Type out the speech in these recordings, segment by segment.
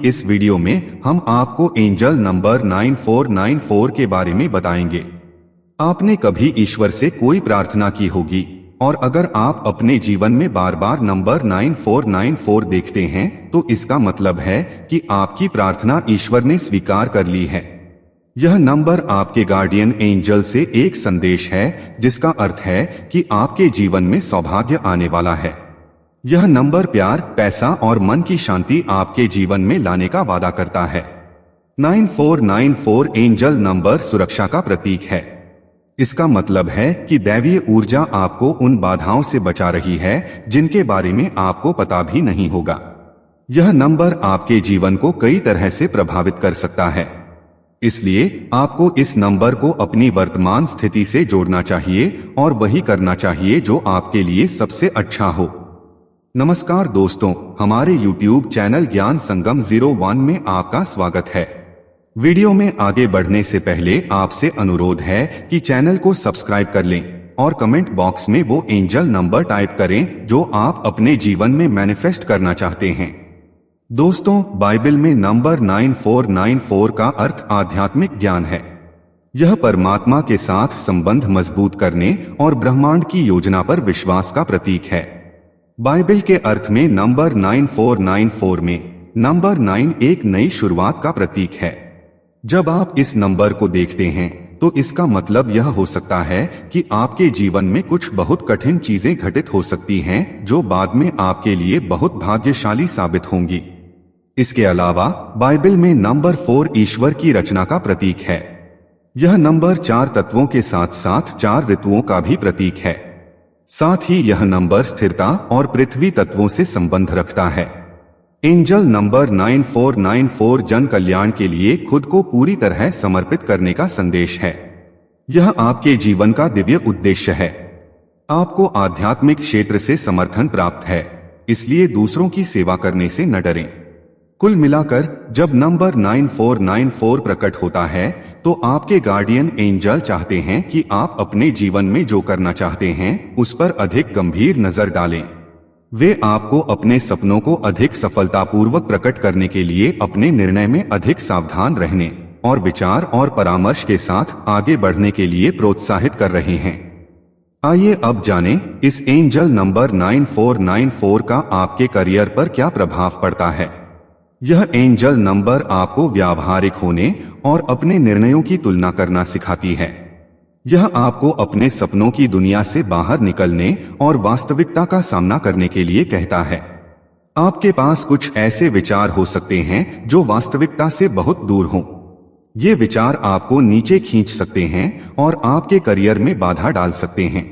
इस वीडियो में हम आपको एंजल नंबर 9494 के बारे में बताएंगे। आपने कभी ईश्वर से कोई प्रार्थना की होगी और अगर आप अपने जीवन में बार बार नंबर 9494 देखते हैं तो इसका मतलब है कि आपकी प्रार्थना ईश्वर ने स्वीकार कर ली है। यह नंबर आपके गार्डियन एंजल से एक संदेश है जिसका अर्थ है कि आपके जीवन में सौभाग्य आने वाला है। यह नंबर प्यार, पैसा और मन की शांति आपके जीवन में लाने का वादा करता है। 9494 एंजल नंबर सुरक्षा का प्रतीक है। इसका मतलब है कि दैवीय ऊर्जा आपको उन बाधाओं से बचा रही है जिनके बारे में आपको पता भी नहीं होगा। यह नंबर आपके जीवन को कई तरह से प्रभावित कर सकता है, इसलिए आपको इस नंबर को अपनी वर्तमान स्थिति से जोड़ना चाहिए और वही करना चाहिए जो आपके लिए सबसे अच्छा हो। नमस्कार दोस्तों, हमारे YouTube चैनल ज्ञान संगम 01 में आपका स्वागत है। वीडियो में आगे बढ़ने से पहले आपसे अनुरोध है कि चैनल को सब्सक्राइब कर लें और कमेंट बॉक्स में वो एंजल नंबर टाइप करें जो आप अपने जीवन में मैनिफेस्ट करना चाहते हैं। दोस्तों, बाइबल में नंबर 9494 का अर्थ आध्यात्मिक ज्ञान है। यह परमात्मा के साथ संबंध मजबूत करने और ब्रह्मांड की योजना पर विश्वास का प्रतीक है। बाइबल के अर्थ में नंबर 9494 में नंबर 9 एक नई शुरुआत का प्रतीक है। जब आप इस नंबर को देखते हैं तो इसका मतलब यह हो सकता है कि आपके जीवन में कुछ बहुत कठिन चीजें घटित हो सकती हैं जो बाद में आपके लिए बहुत भाग्यशाली साबित होंगी। इसके अलावा बाइबल में नंबर 4 ईश्वर की रचना का प्रतीक है। यह नंबर 4 तत्वों के साथ साथ 4 ऋतुओं का भी प्रतीक है। साथ ही यह नंबर स्थिरता और पृथ्वी तत्वों से संबंध रखता है। एंजल नंबर 9494 जन कल्याण के लिए खुद को पूरी तरह समर्पित करने का संदेश है। यह आपके जीवन का दिव्य उद्देश्य है। आपको आध्यात्मिक क्षेत्र से समर्थन प्राप्त है, इसलिए दूसरों की सेवा करने से न डरें। कुल मिलाकर जब नंबर 9494 प्रकट होता है तो आपके गार्डियन एंजल चाहते हैं कि आप अपने जीवन में जो करना चाहते हैं उस पर अधिक गंभीर नजर डालें। वे आपको अपने सपनों को अधिक सफलतापूर्वक प्रकट करने के लिए अपने निर्णय में अधिक सावधान रहने और विचार और परामर्श के साथ आगे बढ़ने के लिए प्रोत्साहित कर रहे हैं। आइए अब जानें इस एंजल नंबर 9494 का आपके करियर पर क्या प्रभाव पड़ता है। यह एंजल नंबर आपको व्यावहारिक होने और अपने निर्णयों की तुलना करना सिखाती है। यह आपको अपने सपनों की दुनिया से बाहर निकलने और वास्तविकता का सामना करने के लिए कहता है। आपके पास कुछ ऐसे विचार हो सकते हैं जो वास्तविकता से बहुत दूर हों। ये विचार आपको नीचे खींच सकते हैं और आपके करियर में बाधा डाल सकते हैं।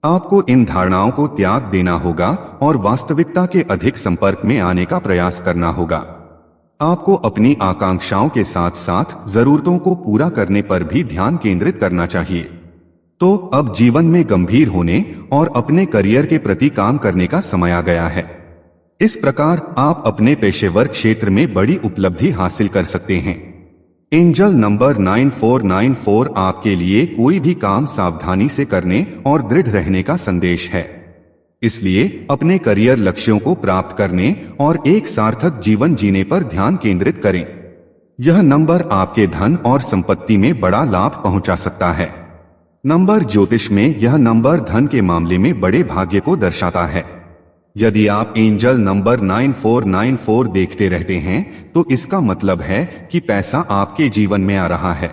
आपको इन धारणाओं को त्याग देना होगा और वास्तविकता के अधिक संपर्क में आने का प्रयास करना होगा। आपको अपनी आकांक्षाओं के साथ साथ जरूरतों को पूरा करने पर भी ध्यान केंद्रित करना चाहिए। तो अब जीवन में गंभीर होने और अपने करियर के प्रति काम करने का समय आ गया है। इस प्रकार आप अपने पेशेवर क्षेत्र में बड़ी उपलब्धि हासिल कर सकते हैं। एंजल नंबर 9494 आपके लिए कोई भी काम सावधानी से करने और दृढ़ रहने का संदेश है। इसलिए अपने करियर लक्ष्यों को प्राप्त करने और एक सार्थक जीवन जीने पर ध्यान केंद्रित करें। यह नंबर आपके धन और संपत्ति में बड़ा लाभ पहुंचा सकता है। नंबर ज्योतिष में यह नंबर धन के मामले में बड़े भाग्य को दर्शाता है। यदि आप एंजल नंबर 9494 देखते रहते हैं तो इसका मतलब है कि पैसा आपके जीवन में आ रहा है।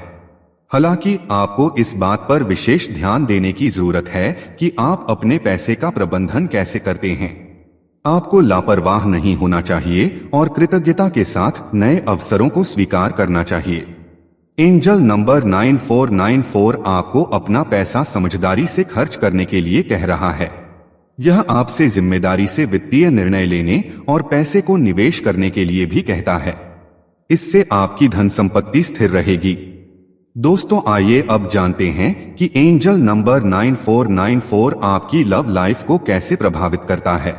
हालांकि आपको इस बात पर विशेष ध्यान देने की जरूरत है कि आप अपने पैसे का प्रबंधन कैसे करते हैं। आपको लापरवाह नहीं होना चाहिए और कृतज्ञता के साथ नए अवसरों को स्वीकार करना चाहिए। एंजल नंबर 9494 आपको अपना पैसा समझदारी से खर्च करने के लिए कह रहा है। यह आपसे जिम्मेदारी से वित्तीय निर्णय लेने और पैसे को निवेश करने के लिए भी कहता है। इससे आपकी धन संपत्ति स्थिर रहेगी। दोस्तों, आइए अब जानते हैं कि एंजल नंबर 9494 आपकी लव लाइफ को कैसे प्रभावित करता है।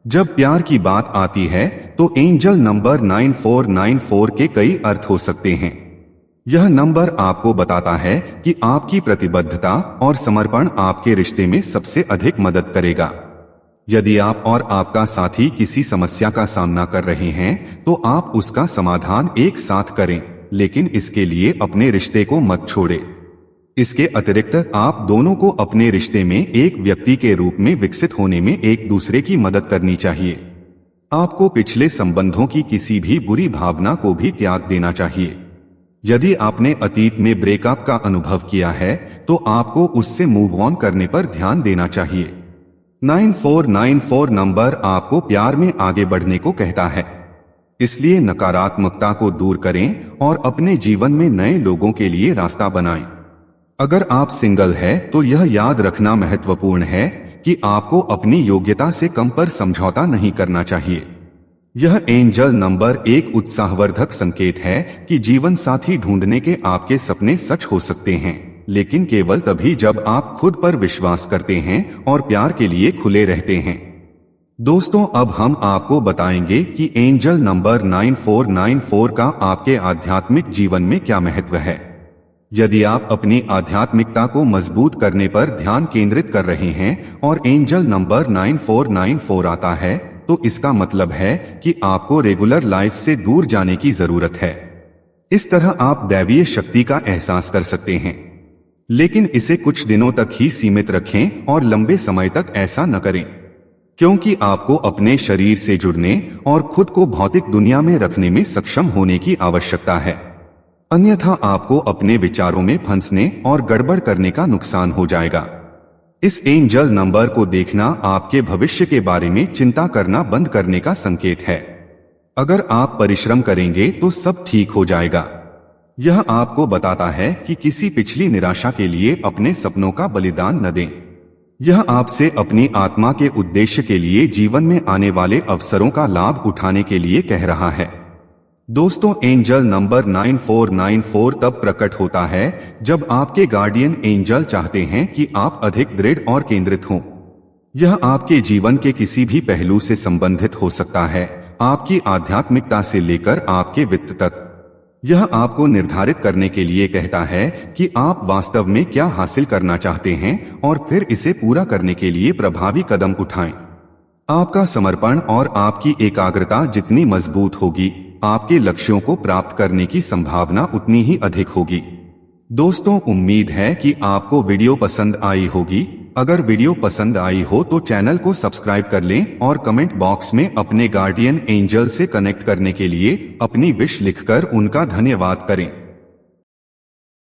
जब प्यार की बात आती है तो एंजल नंबर 9494 के कई अर्थ हो सकते हैं। यह नंबर आपको बताता है कि आपकी प्रतिबद्धता और समर्पण आपके रिश्ते में सबसे अधिक मदद करेगा। यदि आप और आपका साथी किसी समस्या का सामना कर रहे हैं तो आप उसका समाधान एक साथ करें, लेकिन इसके लिए अपने रिश्ते को मत छोड़ें। इसके अतिरिक्त आप दोनों को अपने रिश्ते में एक व्यक्ति के रूप में विकसित होने में एक दूसरे की मदद करनी चाहिए। आपको पिछले संबंधों की किसी भी बुरी भावना को भी त्याग देना चाहिए। यदि आपने अतीत में ब्रेकअप का अनुभव किया है तो आपको उससे मूव ऑन करने पर ध्यान देना चाहिए। 9494 नंबर आपको प्यार में आगे बढ़ने को कहता है, इसलिए नकारात्मकता को दूर करें और अपने जीवन में नए लोगों के लिए रास्ता बनाएं। अगर आप सिंगल हैं तो यह याद रखना महत्वपूर्ण है कि आपको अपनी योग्यता से कम पर समझौता नहीं करना चाहिए। यह एंजल नंबर एक उत्साहवर्धक संकेत है कि जीवन साथी ढूंढने के आपके सपने सच हो सकते हैं, लेकिन केवल तभी जब आप खुद पर विश्वास करते हैं और प्यार के लिए खुले रहते हैं। दोस्तों, अब हम आपको बताएंगे कि एंजल नंबर 9494 का आपके आध्यात्मिक जीवन में क्या महत्व है। यदि आप अपनी आध्यात्मिकता को मजबूत करने पर ध्यान केंद्रित कर रहे हैं और एंजल नंबर 9494 आता है तो इसका मतलब है कि आपको रेगुलर लाइफ से दूर जाने की जरूरत है। इस तरह आप दैवीय शक्ति का एहसास कर सकते हैं, लेकिन इसे कुछ दिनों तक ही सीमित रखें और लंबे समय तक ऐसा न करें, क्योंकि आपको अपने शरीर से जुड़ने और खुद को भौतिक दुनिया में रखने में सक्षम होने की आवश्यकता है। अन्यथा आपको अपने विचारों में फंसने और गड़बड़ करने का नुकसान हो जाएगा। इस एंजल नंबर को देखना आपके भविष्य के बारे में चिंता करना बंद करने का संकेत है। अगर आप परिश्रम करेंगे तो सब ठीक हो जाएगा। यह आपको बताता है कि किसी पिछली निराशा के लिए अपने सपनों का बलिदान न दें। यह आपसे अपनी आत्मा के उद्देश्य के लिए जीवन में आने वाले अवसरों का लाभ उठाने के लिए कह रहा है। दोस्तों, एंजल नंबर 9494 तब प्रकट होता है जब आपके गार्डियन एंजल चाहते हैं कि आप अधिक दृढ़ और केंद्रित हों। यह आपके जीवन के किसी भी पहलू से संबंधित हो सकता है, आपकी आध्यात्मिकता से लेकर आपके वित्त तक। यह आपको निर्धारित करने के लिए कहता है कि आप वास्तव में क्या हासिल करना चाहते हैं और फिर इसे पूरा करने के लिए प्रभावी कदम उठाएं। आपका समर्पण और आपकी एकाग्रता जितनी मजबूत होगी, आपके लक्ष्यों को प्राप्त करने की संभावना उतनी ही अधिक होगी। दोस्तों, उम्मीद है कि आपको वीडियो पसंद आई होगी। अगर वीडियो पसंद आई हो तो चैनल को सब्सक्राइब कर लें और कमेंट बॉक्स में अपने गार्डियन एंजल से कनेक्ट करने के लिए अपनी विश लिखकर उनका धन्यवाद करें।